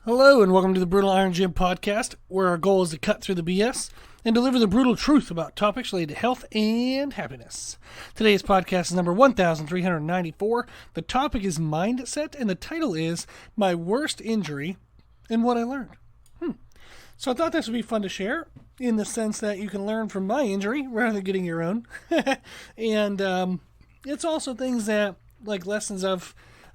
Hello and welcome to the Brutal Iron Gym podcast, where our goal is to cut through the BS and deliver the brutal truth about topics related to health and happiness. Today's podcast is number 1394. The topic is mindset, and the title is My Worst Injury and What I Learned. So I thought this would be fun to share in the sense that you can learn from my injury rather than getting your own. And it's also things that, like lessons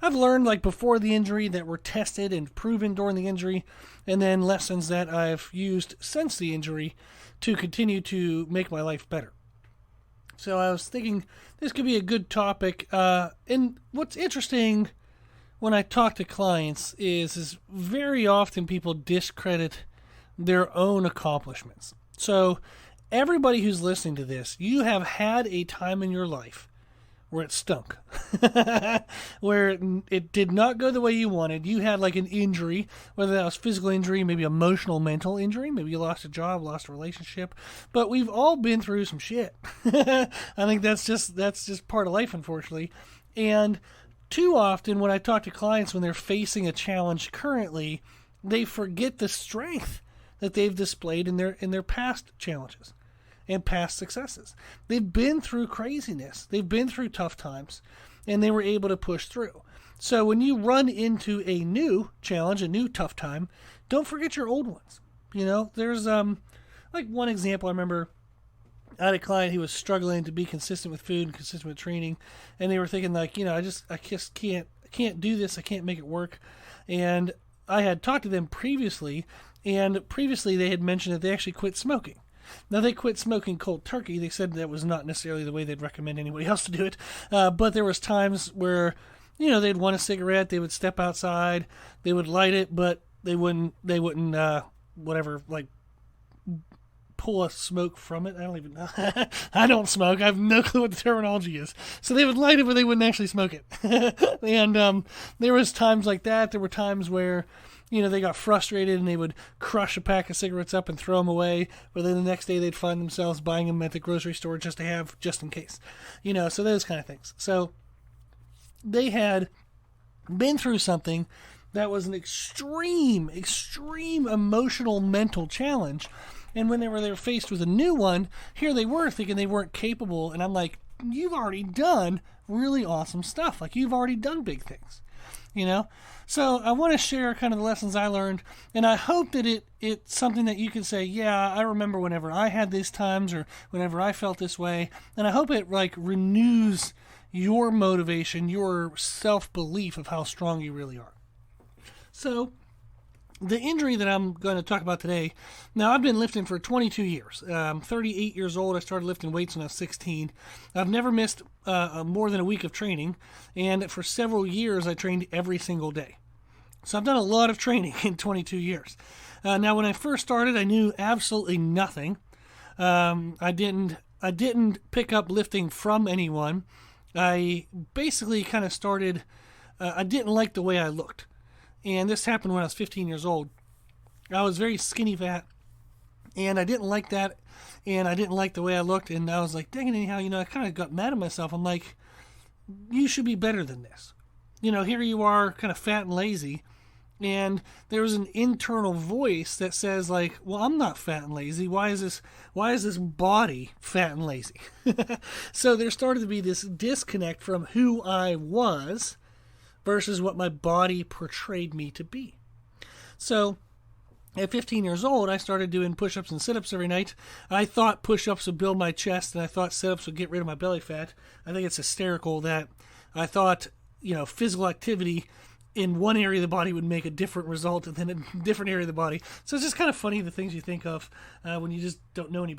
I've learned like before the injury that were tested and proven during the injury, and then lessons that I've used since the injury to continue to make my life better. So I was thinking this could be a good topic. And what's interesting when I talk to clients is very often people discredit their own accomplishments. So everybody who's listening to this, you have had a time in your life where it stunk, where it did not go the way you wanted. You had like an injury, whether that was physical injury, maybe emotional, mental injury, maybe you lost a job, lost a relationship, but we've all been through some shit. I think that's just part of life, unfortunately. And too often when I talk to clients when they're facing a challenge currently, they forget the strength that they've displayed in their past challenges and past successes. They've been through craziness. They've been through tough times, and they were able to push through. So when you run into a new challenge, a new tough time, don't forget your old ones. You know, there's like one example I remember. I had a client who was struggling to be consistent with food and consistent with training, and they were thinking like, you know, I just can't do this. I can't make it work. And I had talked to them previously, and previously they had mentioned that they actually quit smoking. Now, they quit smoking cold turkey. They said that was not necessarily the way they'd recommend anybody else to do it. But there was times where, you know, they'd want a cigarette. They would step outside. They would light it, but they wouldn't like pull a smoke from it. I don't even know. I don't smoke. I have no clue what the terminology is. So they would light it, but they wouldn't actually smoke it. And there was times like that. There were times where, you know, they got frustrated and they would crush a pack of cigarettes up and throw them away. But then the next day they'd find themselves buying them at the grocery store just to have, just in case. You know, so those kind of things. So they had been through something that was an extreme emotional, mental challenge. And when they were faced with a new one, here they were thinking they weren't capable. And I'm like, you've already done really awesome stuff. Like, you've already done big things. You know, so I want to share kind of the lessons I learned, and I hope that it's something that you can say, yeah, I remember whenever I had these times or whenever I felt this way, and I hope it like renews your motivation, your self-belief of how strong you really are. So the injury that I'm going to talk about today, now I've been lifting for 22 years. I'm 38 years old. I started lifting weights when I was 16. I've never missed more than a week of training, and for several years I trained every single day. So I've done a lot of training in 22 years. Now when I first started, I knew absolutely nothing. I didn't pick up lifting from anyone. I basically kind of started, I didn't like the way I looked. And this happened when I was 15 years old. I was very skinny fat, and I didn't like that, and I didn't like the way I looked, and I was like, dang it, anyhow, you know, I kind of got mad at myself. I'm like, you should be better than this. You know, here you are kind of fat and lazy, and there was an internal voice that says like, well, I'm not fat and lazy. Why is this body fat and lazy? So there started to be this disconnect from who I was versus what my body portrayed me to be. So at 15 years old, I started doing push-ups and sit-ups every night. I thought push-ups would build my chest, and I thought sit-ups would get rid of my belly fat. I think it's hysterical that I thought, you know, physical activity in one area of the body would make a different result than in a different area of the body. So it's just kind of funny the things you think of when you just don't know any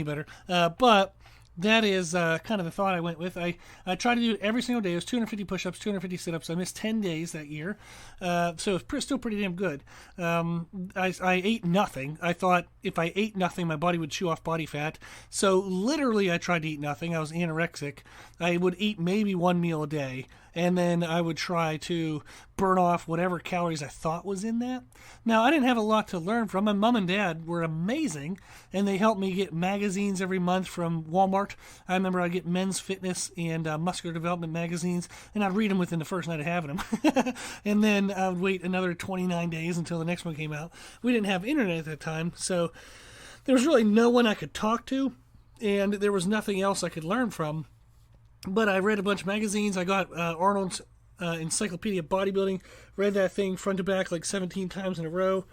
better. But that is kind of the thought I went with. I tried to do it every single day. It was 250 push-ups, 250 sit-ups. I missed 10 days that year, so it was still pretty damn good. I ate nothing. I thought if I ate nothing, my body would chew off body fat. So literally I tried to eat nothing. I was anorexic. I would eat maybe one meal a day, and then I would try to burn off whatever calories I thought was in that. Now, I didn't have a lot to learn from. My mom and dad were amazing, and they helped me get magazines every month from Walmart. I remember I'd get Men's Fitness and Muscular Development magazines, and I'd read them within the first night of having them. And then I would wait another 29 days until the next one came out. We didn't have internet at that time, so there was really no one I could talk to, and there was nothing else I could learn from. But I read a bunch of magazines. I got Arnold's Encyclopedia of Bodybuilding, read that thing front to back like 17 times in a row.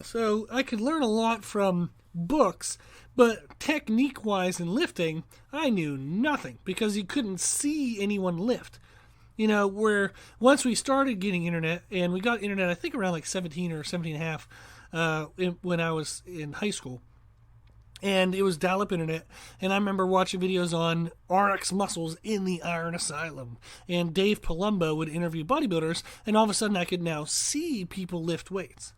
So I could learn a lot from books, but technique-wise in lifting, I knew nothing because you couldn't see anyone lift. You know, where once we started getting internet, and we got internet I think around like 17 or 17 and a half when I was in high school. And it was dial-up internet, and I remember watching videos on RX Muscles in the Iron Asylum, and Dave Palumbo would interview bodybuilders, and all of a sudden I could now see people lift weights.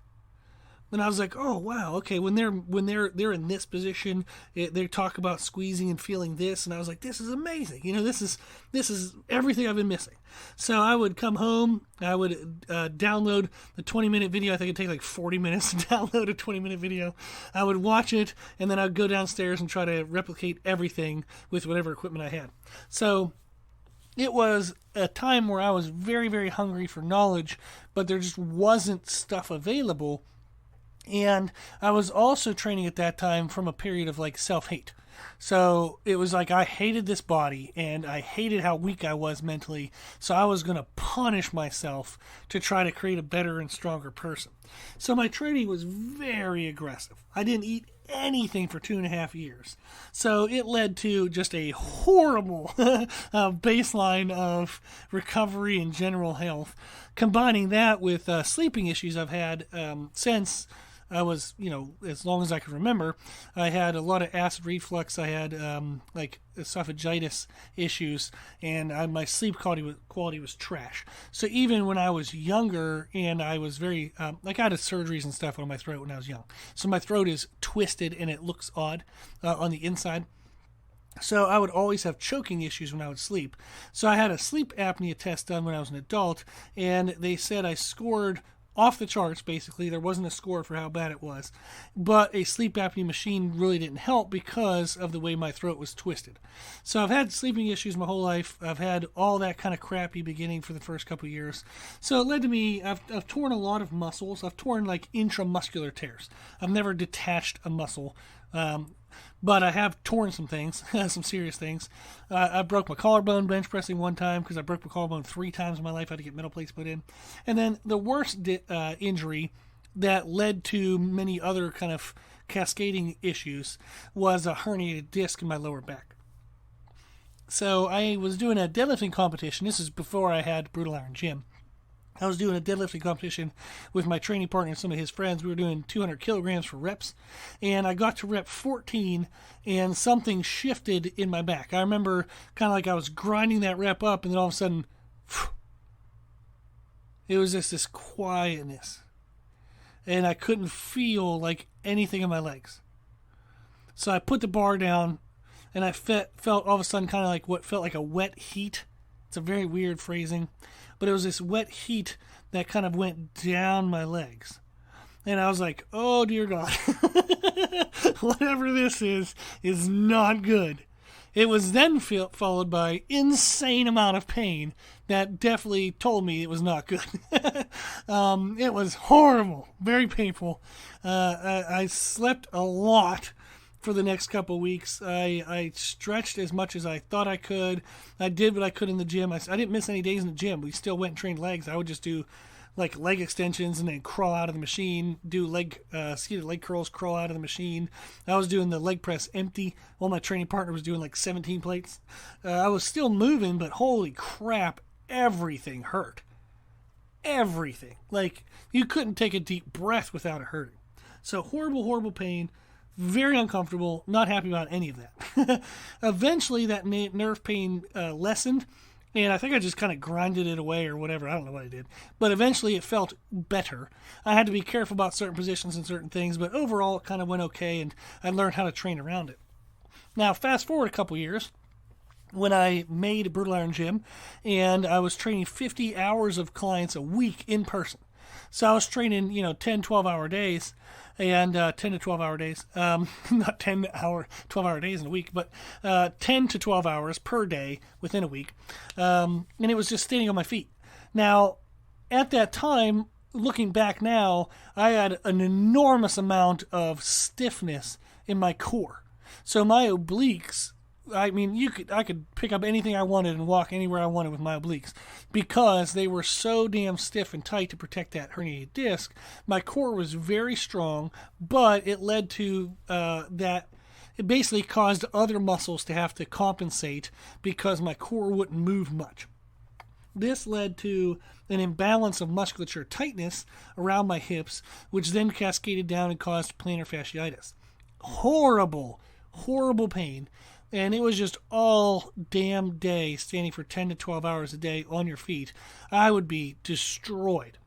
And I was like, oh wow, okay. When they're in this position, they talk about squeezing and feeling this, and I was like, this is amazing. You know, this is everything I've been missing. So I would come home, I would download the 20-minute video. I think it'd take like 40 minutes to download a 20-minute video. I would watch it, and then I'd go downstairs and try to replicate everything with whatever equipment I had. So it was a time where I was very, very hungry for knowledge, but there just wasn't stuff available. And I was also training at that time from a period of like self-hate. So it was like I hated this body and I hated how weak I was mentally. So I was going to punish myself to try to create a better and stronger person. So my training was very aggressive. I didn't eat anything for 2.5 years. So it led to just a horrible baseline of recovery and general health. Combining that with sleeping issues I've had since I was, as long as I can remember, I had a lot of acid reflux. I had like esophagitis issues, and my sleep quality was trash. So even when I was younger, and I was very like I had surgeries and stuff on my throat when I was young, so my throat is twisted and it looks odd on the inside. So I would always have choking issues when I would sleep. So I had a sleep apnea test done when I was an adult, and they said I scored off the charts, basically. There wasn't a score for how bad it was. But a sleep apnea machine really didn't help because of the way my throat was twisted. So I've had sleeping issues my whole life. I've had all that kind of crappy beginning for the first couple of years. So it led to me, I've torn a lot of muscles. I've torn like intramuscular tears. I've never detached a muscle. But I have torn some things, some serious things. I broke my collarbone bench pressing one time because I broke my collarbone 3 times in my life. I had to get metal plates put in. And then the worst injury that led to many other kind of cascading issues was a herniated disc in my lower back. So I was doing a deadlifting competition. This is before I had Brutal Iron Gym. I was doing a deadlifting competition with my training partner and some of his friends. We were doing 200 kilograms for reps, and I got to rep 14, and something shifted in my back. I remember kind of like I was grinding that rep up, and then all of a sudden, it was just this quietness, and I couldn't feel like anything in my legs. So I put the bar down, and I felt all of a sudden kind of like what felt like a wet heat. It's a very weird phrasing, but it was this wet heat that kind of went down my legs. And I was like, oh dear God, whatever this is not good. It was then followed by insane amount of pain that definitely told me it was not good. It was horrible, very painful. I slept a lot for the next couple of weeks. I stretched as much as I thought I could. I did what I could in the gym. I didn't miss any days in the gym. We still went and trained legs. I would just do like leg extensions and then crawl out of the machine, do seated leg curls, crawl out of the machine. I was doing the leg press empty while my training partner was doing like 17 plates. I was still moving, but holy crap, everything hurt. Everything. Like, you couldn't take a deep breath without it hurting. So horrible, horrible pain. Very uncomfortable, not happy about any of that. Eventually, that nerve pain lessened, and I think I just kind of grinded it away or whatever. I don't know what I did. But eventually, it felt better. I had to be careful about certain positions and certain things, but overall, it kind of went okay, and I learned how to train around it. Now, fast forward a couple years, when I made Brutal Iron Gym, and I was training 50 hours of clients a week in person. So I was training, 10, 12-hour days, and 10 to 12-hour days. Not 12-hour days in a week, but 10 to 12 hours per day within a week. And it was just standing on my feet. Now, at that time, looking back now, I had an enormous amount of stiffness in my core. So my obliques, I could pick up anything I wanted and walk anywhere I wanted with my obliques because they were so damn stiff and tight to protect that herniated disc. My core was very strong, but it led to that. It basically caused other muscles to have to compensate because my core wouldn't move much. This led to an imbalance of musculature tightness around my hips, which then cascaded down and caused plantar fasciitis. Horrible pain. And it was just all damn day standing for 10 to 12 hours a day on your feet. I would be destroyed.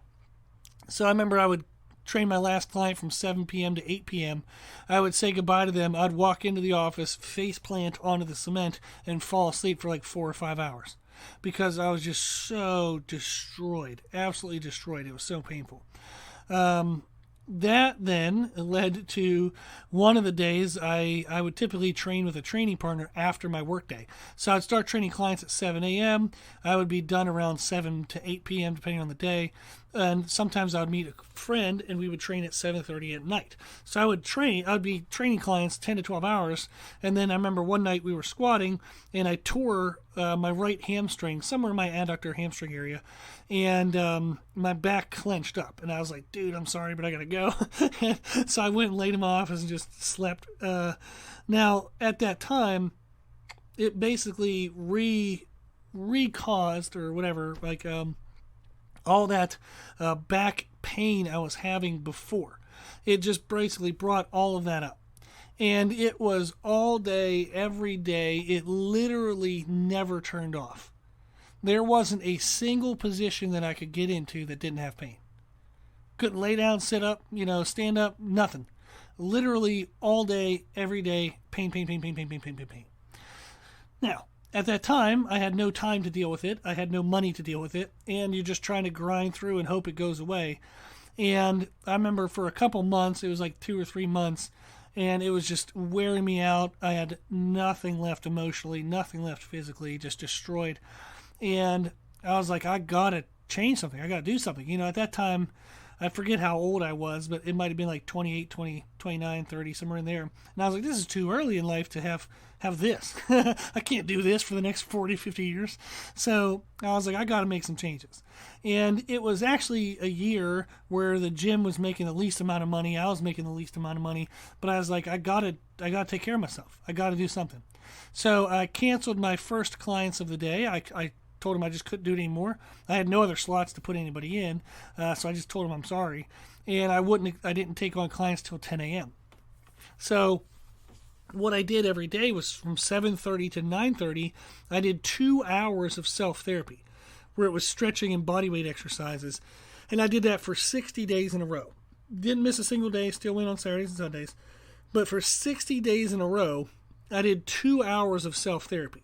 So I remember I would train my last client from 7 p.m. to 8 p.m. I would say goodbye to them. I'd walk into the office, face plant onto the cement, and fall asleep for like 4 or 5 hours because I was just so destroyed, absolutely destroyed. It was so painful. That then led to one of the days I would typically train with a training partner after my workday. So I'd start training clients at 7 a.m. I would be done around 7 to 8 p.m. depending on the day. And sometimes I would meet a friend and we would train at 7:30 at night. So I'd be training clients 10 to 12 hours. And then I remember one night we were squatting and I tore my right hamstring, somewhere in my adductor hamstring area. And my back clenched up. And I was like, dude, I'm sorry, but I got to go. So I went and laid in my office and just slept. Now, at that time, it basically re-caused or whatever, like all that back pain I was having before. It just basically brought all of that up. And it was all day, every day. It literally never turned off. There wasn't a single position that I could get into that didn't have pain. Couldn't lay down, sit up, stand up, nothing. Literally all day, every day, pain. Now, at that time, I had no time to deal with it. I had no money to deal with it. And you're just trying to grind through and hope it goes away. And I remember for a couple months, it was like 2 or 3 months, and it was just wearing me out. I had nothing left emotionally, nothing left physically, just destroyed. And I was like, I got to change something. I got to do something. At that time, I forget how old I was, but it might have been like 28, 20, 29, 30, somewhere in there. And I was like, this is too early in life to have this. I can't do this for the next 40, 50 years. So I was like, I got to make some changes. And it was actually a year where the gym was making the least amount of money. I was making the least amount of money. But I was like, I got to take care of myself. I got to do something. So I canceled my first clients of the day. I told him I just couldn't do it anymore. I had no other slots to put anybody in, so I just told him I'm sorry. And I didn't take on clients till 10 a.m. So what I did every day was from 7:30 to 9:30, I did 2 hours of self-therapy, where it was stretching and bodyweight exercises. And I did that for 60 days in a row. Didn't miss a single day, still went on Saturdays and Sundays. But for 60 days in a row, I did 2 hours of self-therapy.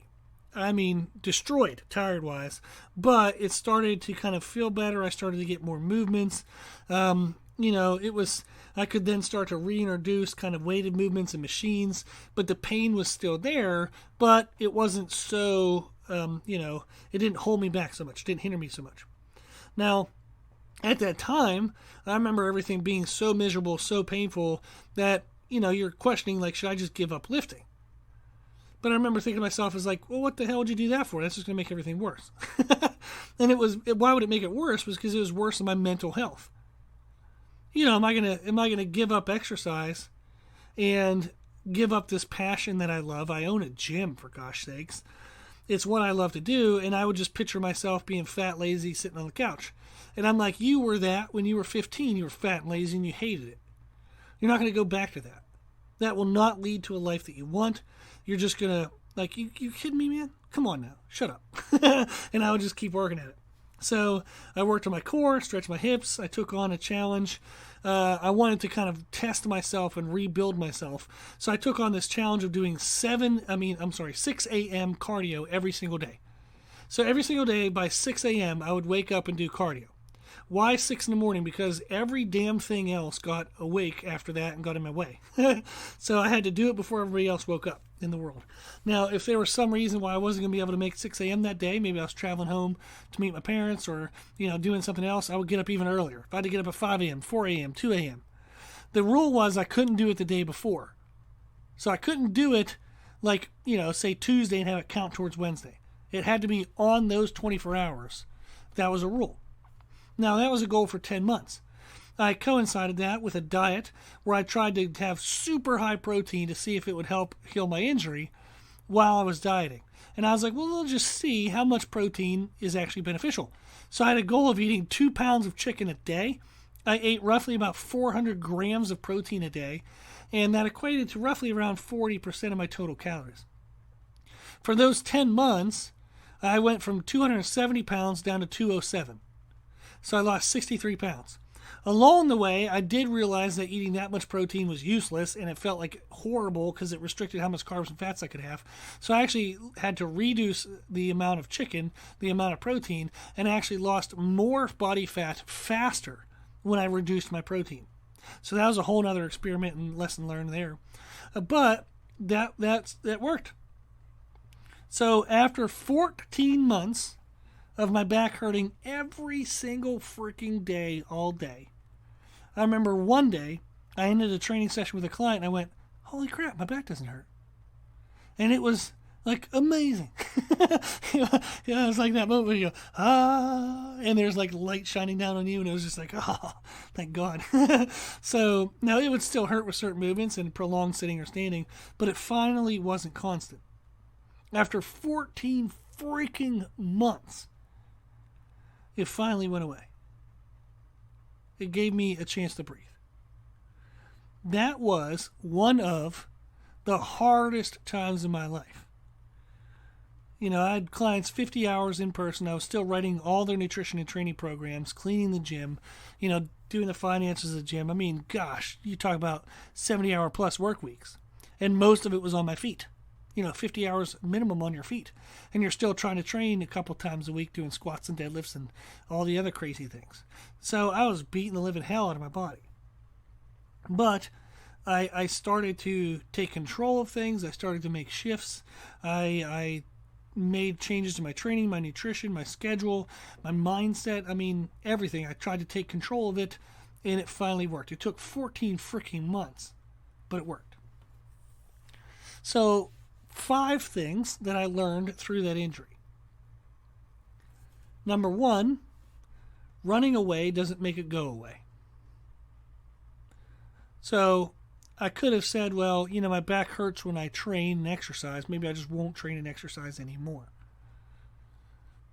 I mean, destroyed, tired-wise, but it started to kind of feel better. I started to get more movements. I could then start to reintroduce kind of weighted movements and machines, but the pain was still there, but it wasn't so, it didn't hold me back so much. It didn't hinder me so much. Now, at that time, I remember everything being so miserable, so painful that, you're questioning, like, should I just give up lifting? But I remember thinking to myself, well, what the hell would you do that for? That's just going to make everything worse. And why would it make it worse? Was because it was worse than my mental health. Am I gonna give up exercise and give up this passion that I love? I own a gym, for gosh sakes. It's what I love to do, and I would just picture myself being fat, lazy, sitting on the couch. And I'm like, you were that when you were 15. You were fat and lazy, and you hated it. You're not going to go back to that. That will not lead to a life that you want. You're just going to, you kidding me, man? Come on now. Shut up. And I would just keep working at it. So I worked on my core, stretched my hips. I took on a challenge. I wanted to kind of test myself and rebuild myself. So I took on this challenge of doing 6 a.m. cardio every single day. So every single day by 6 a.m. I would wake up and do cardio. Why 6 in the morning? Because every damn thing else got awake after that and got in my way. So I had to do it before everybody else woke up in the world. Now, if there was some reason why I wasn't going to be able to make 6 a.m. that day, maybe I was traveling home to meet my parents or, doing something else, I would get up even earlier. If I had to get up at 5 a.m., 4 a.m., 2 a.m. The rule was I couldn't do it the day before. So I couldn't do it like, say Tuesday and have it count towards Wednesday. It had to be on those 24 hours. That was a rule. Now, that was a goal for 10 months. I coincided that with a diet where I tried to have super high protein to see if it would help heal my injury while I was dieting. And I was like, well, we'll just see how much protein is actually beneficial. So I had a goal of eating 2 pounds of chicken a day. I ate roughly about 400 grams of protein a day, and that equated to roughly around 40% of my total calories. For those 10 months, I went from 270 pounds down to 207. So I lost 63 pounds. Along the way, I did realize that eating that much protein was useless, and it felt like horrible because it restricted how much carbs and fats I could have. So I actually had to reduce the amount of chicken, the amount of protein, and I actually lost more body fat faster when I reduced my protein. So that was a whole other experiment and lesson learned there. But that worked. So after 14 months of my back hurting every single freaking day, all day, I remember one day I ended a training session with a client and I went, holy crap, my back doesn't hurt. And it was like amazing. It's like that moment where you go, and there's like light shining down on you, and it was just like, thank God. So now it would still hurt with certain movements and prolonged sitting or standing, but it finally wasn't constant. After 14 freaking months, it finally went away. It gave me a chance to breathe. That was one of the hardest times in my life. I had clients 50 hours in person. I was still writing all their nutrition and training programs, cleaning the gym, doing the finances of the gym. I mean, gosh, you talk about 70-hour plus work weeks. And most of it was on my feet. 50 hours minimum on your feet. And you're still trying to train a couple times a week doing squats and deadlifts and all the other crazy things. So I was beating the living hell out of my body. But I started to take control of things. I started to make shifts. I made changes to my training, my nutrition, my schedule, my mindset. I mean, everything. I tried to take control of it, and it finally worked. It took 14 freaking months, but it worked. So 5 things that I learned through that injury. Number 1, running away doesn't make it go away. So I could have said, well, my back hurts when I train and exercise. Maybe I just won't train and exercise anymore.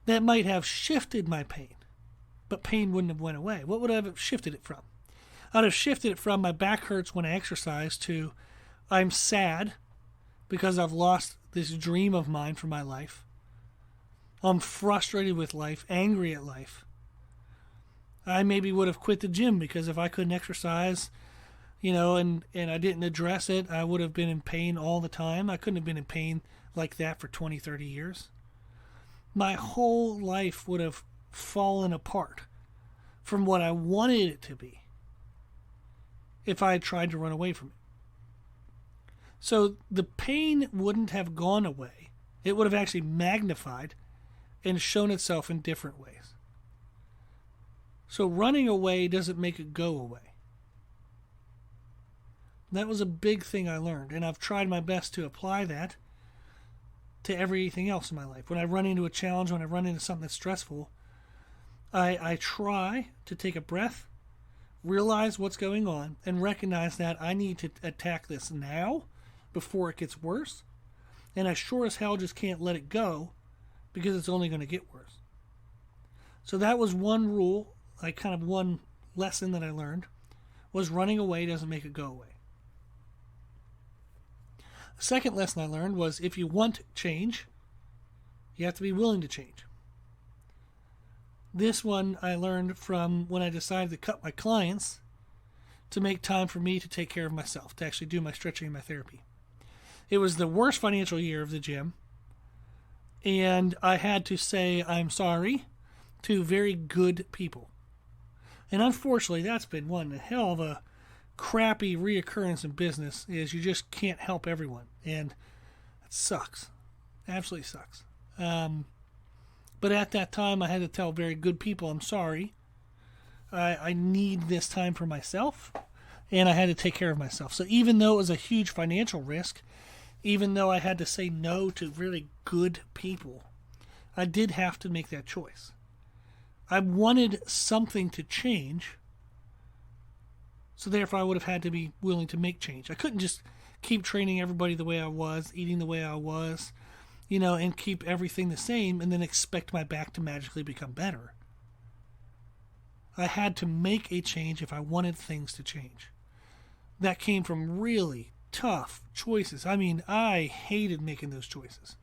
That might have shifted my pain, but pain wouldn't have went away. What would I have shifted it from? I'd have shifted it from my back hurts when I exercise to I'm sad because I've lost this dream of mine for my life. I'm frustrated with life, angry at life. I maybe would have quit the gym because if I couldn't exercise, and I didn't address it, I would have been in pain all the time. I couldn't have been in pain like that for 20, 30 years. My whole life would have fallen apart from what I wanted it to be if I had tried to run away from it. So the pain wouldn't have gone away. It would have actually magnified and shown itself in different ways. So running away doesn't make it go away. That was a big thing I learned, and I've tried my best to apply that to everything else in my life. When I run into a challenge, when I run into something that's stressful, I try to take a breath, realize what's going on, and recognize that I need to attack this now before it gets worse, and I sure as hell just can't let it go because it's only going to get worse. So that was one rule, one lesson that I learned, was running away doesn't make it go away. The second lesson I learned was if you want change, you have to be willing to change. This one I learned from when I decided to cut my clients to make time for me to take care of myself, to actually do my stretching and my therapy. It was the worst financial year of the gym, and I had to say I'm sorry to very good people. And unfortunately, that's been one hell of a crappy reoccurrence in business, is you just can't help everyone. And it sucks. Absolutely sucks. But at that time, I had to tell very good people, I'm sorry. I need this time for myself, and I had to take care of myself. So even though it was a huge financial risk, even though I had to say no to really good people, I did have to make that choice. I wanted something to change, so therefore I would have had to be willing to make change. I couldn't just keep training everybody the way I was, eating the way I was, and keep everything the same and then expect my back to magically become better. I had to make a change if I wanted things to change. That came from really tough choices. I mean, I hated making those choices.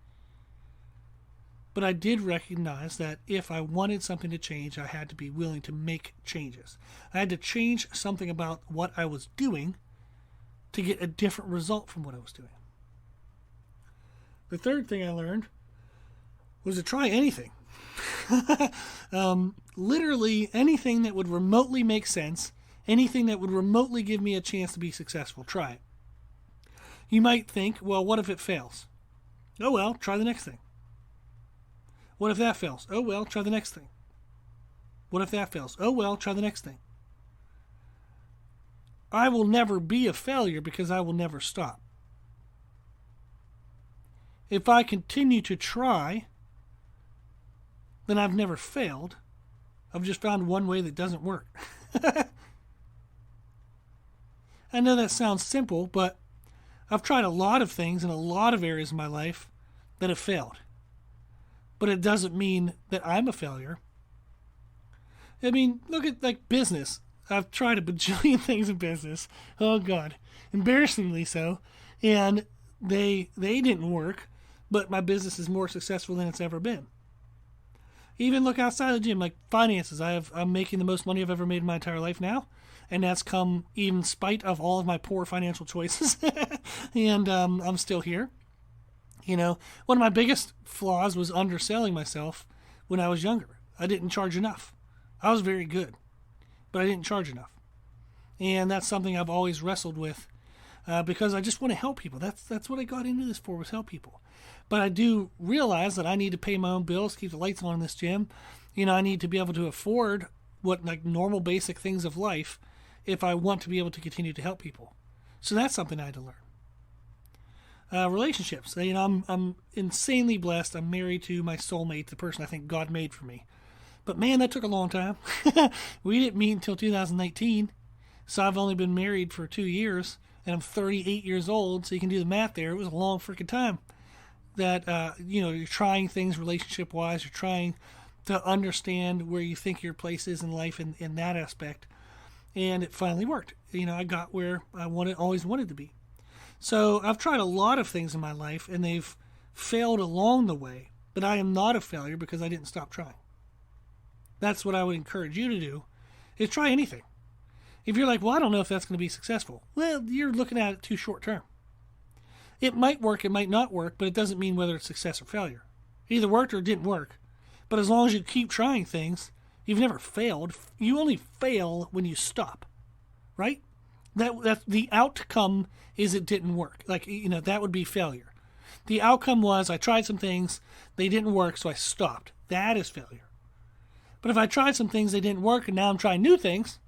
But I did recognize that if I wanted something to change, I had to be willing to make changes. I had to change something about what I was doing to get a different result from what I was doing. The third thing I learned was to try anything. Literally anything that would remotely make sense, anything that would remotely give me a chance to be successful, try it. You might think, well, what if it fails? Oh well, try the next thing. What if that fails? Oh well, try the next thing. What if that fails? Oh well, try the next thing. I will never be a failure because I will never stop. If I continue to try, then I've never failed. I've just found one way that doesn't work. I know that sounds simple, but I've tried a lot of things in a lot of areas of my life that have failed. But it doesn't mean that I'm a failure. I mean, look at like business. I've tried a bajillion things in business. Oh God, embarrassingly so. And they didn't work, but my business is more successful than it's ever been. Even look outside the gym, like finances. I'm making the most money I've ever made in my entire life now, and that's come in spite of all of my poor financial choices. And I'm still here. One of my biggest flaws was underselling myself when I was younger. I didn't charge enough. I was very good, but I didn't charge enough. And that's something I've always wrestled with because I just want to help people. That's what I got into this for, was help people. But I do realize that I need to pay my own bills, keep the lights on in this gym. I need to be able to afford what like normal basic things of life if I want to be able to continue to help people. So that's something I had to learn. Relationships. I'm insanely blessed. I'm married to my soulmate, the person I think God made for me. But man, that took a long time. We didn't meet until 2019. So I've only been married for 2 years, and I'm 38 years old. So you can do the math there. It was a long freaking time that, you're trying things relationship-wise. You're trying to understand where you think your place is in life in that aspect. And it finally worked. I got where I always wanted to be. So I've tried a lot of things in my life, and they've failed along the way, but I am not a failure because I didn't stop trying. That's what I would encourage you to do, is try anything. If you're like, well, I don't know if that's going to be successful, well, you're looking at it too short term. It might work, it might not work, but it doesn't mean whether it's success or failure. It either worked or it didn't work. But as long as you keep trying things, you've never failed. You only fail when you stop, right? That the outcome is it didn't work. That would be failure. The outcome was I tried some things, they didn't work, so I stopped. That is failure. But if I tried some things, they didn't work, and now I'm trying new things,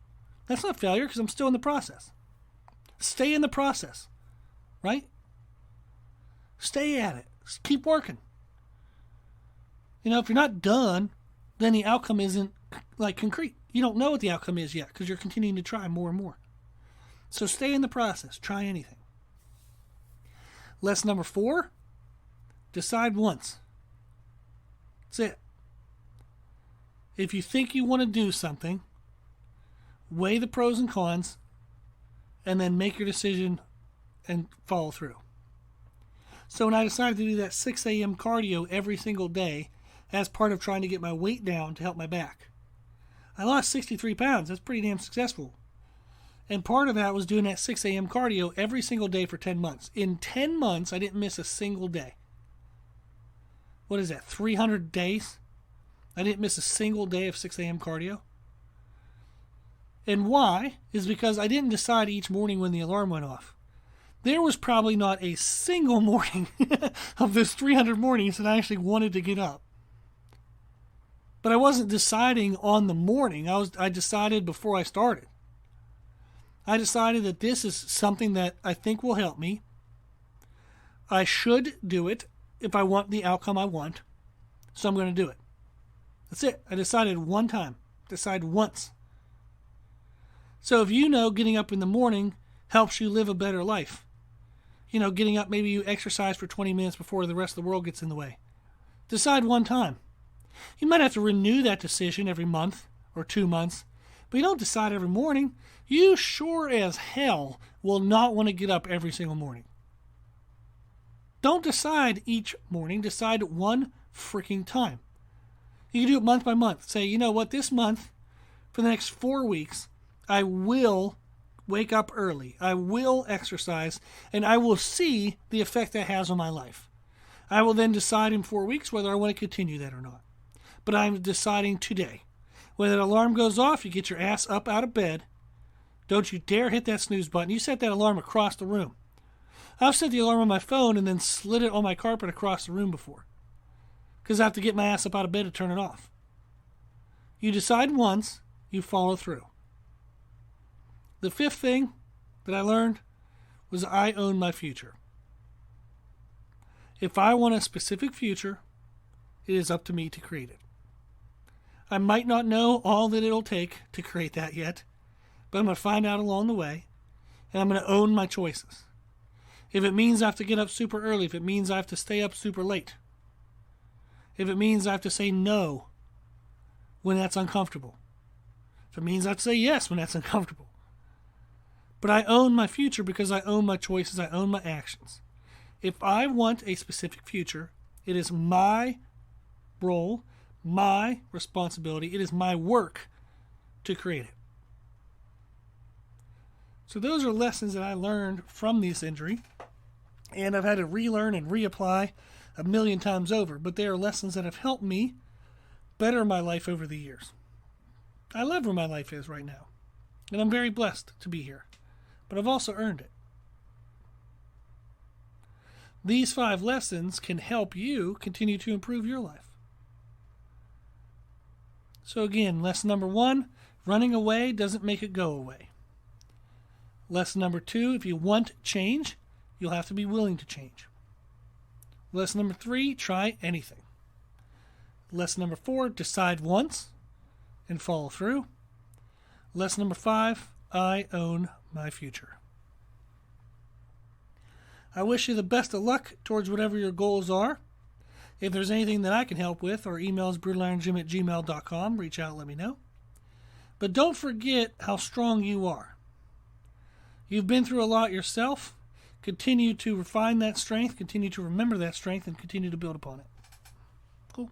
that's not failure because I'm still in the process. Stay in the process, right? Stay at it. Keep working. If you're not done, then the outcome isn't like concrete. You don't know what the outcome is yet because you're continuing to try more and more. So stay in the process. Try anything. Lesson number 4, decide once. That's it. If you think you want to do something, weigh the pros and cons, and then make your decision and follow through. So when I decided to do that 6 a.m. cardio every single day as part of trying to get my weight down to help my back, I lost 63 pounds. That's pretty damn successful. And part of that was doing that 6 a.m. cardio every single day for 10 months. In 10 months, I didn't miss a single day. What is that, 300 days? I didn't miss a single day of 6 a.m. cardio. And why? Is because I didn't decide each morning when the alarm went off. There was probably not a single morning of this 300 mornings that I actually wanted to get up. But I wasn't deciding on the morning. I decided before I started. I decided that this is something that I think will help me. I should do it if I want the outcome I want. So I'm going to do it. That's it. I decided one time. Decide once. So if you know getting up in the morning helps you live a better life. You know, getting up, maybe you exercise for 20 minutes before the rest of the world gets in the way. Decide one time. You might have to renew that decision every month or 2 months, but you don't decide every morning. You sure as hell will not want to get up every single morning. Don't decide each morning. Decide one freaking time. You can do it month by month. Say, you know what, this month, for the next 4 weeks, I will wake up early. I will exercise, and I will see the effect that has on my life. I will then decide in 4 weeks whether I want to continue that or not. But I'm deciding today. When that alarm goes off, you get your ass up out of bed. Don't you dare hit that snooze button. You set that alarm across the room. I've set the alarm on my phone and then slid it on my carpet across the room before. Because I have to get my ass up out of bed to turn it off. You decide once, you follow through. The fifth thing that I learned was I own my future. If I want a specific future, it is up to me to create it. I might not know all that it'll take to create that yet, but I'm going to find out along the way, and I'm going to own my choices. If it means I have to get up super early, if it means I have to stay up super late, if it means I have to say no when that's uncomfortable, if it means I have to say yes when that's uncomfortable. But I own my future because I own my choices, I own my actions. If I want a specific future, it is my role, my responsibility, it is my work to create it. So those are lessons that I learned from this injury, and I've had to relearn and reapply a million times over, but they are lessons that have helped me better my life over the years. I love where my life is right now, and I'm very blessed to be here, but I've also earned it. These 5 lessons can help you continue to improve your life. So again, lesson number 1, running away doesn't make it go away. Lesson number 2, if you want change, you'll have to be willing to change. Lesson number 3, try anything. Lesson number 4, decide once and follow through. Lesson number 5, I own my future. I wish you the best of luck towards whatever your goals are. If there's anything that I can help with, our email is brutalirongym@gmail.com. Reach out, let me know. But don't forget how strong you are. You've been through a lot yourself. Continue to refine that strength, continue to remember that strength, and continue to build upon it. Cool.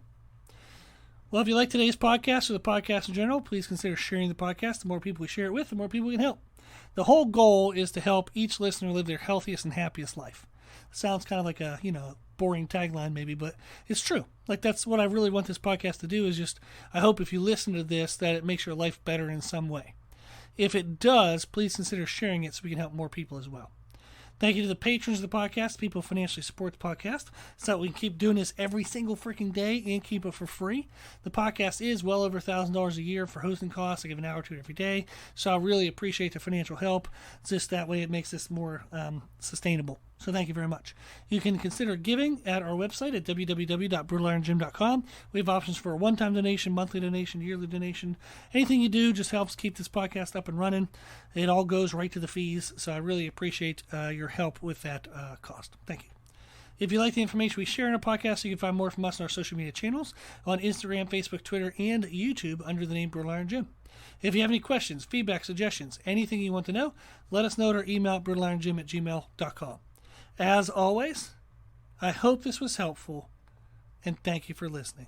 Well, if you like today's podcast or the podcast in general, please consider sharing the podcast. The more people we share it with, the more people we can help. The whole goal is to help each listener live their healthiest and happiest life. Sounds kind of like a, boring tagline maybe, but it's true. Like, that's what I really want this podcast to do, is just, I hope if you listen to this that it makes your life better in some way. If it does, please consider sharing it so we can help more people as well. Thank you to the patrons of the podcast, people who financially support the podcast, so that we can keep doing this every single freaking day and keep it for free. The podcast is well over $1,000 a year for hosting costs. I give an hour to it every day, so I really appreciate the financial help. Just that way it makes this more sustainable. So thank you very much. You can consider giving at our website at www.brutalirongym.com. We have options for a one-time donation, monthly donation, yearly donation. Anything you do just helps keep this podcast up and running. It all goes right to the fees, so I really appreciate your help with that cost. Thank you. If you like the information we share in our podcast, you can find more from us on our social media channels on Instagram, Facebook, Twitter, and YouTube under the name Brutal Iron Gym. If you have any questions, feedback, suggestions, anything you want to know, let us know at our email at brutalirongym@gmail.com. As always, I hope this was helpful, and thank you for listening.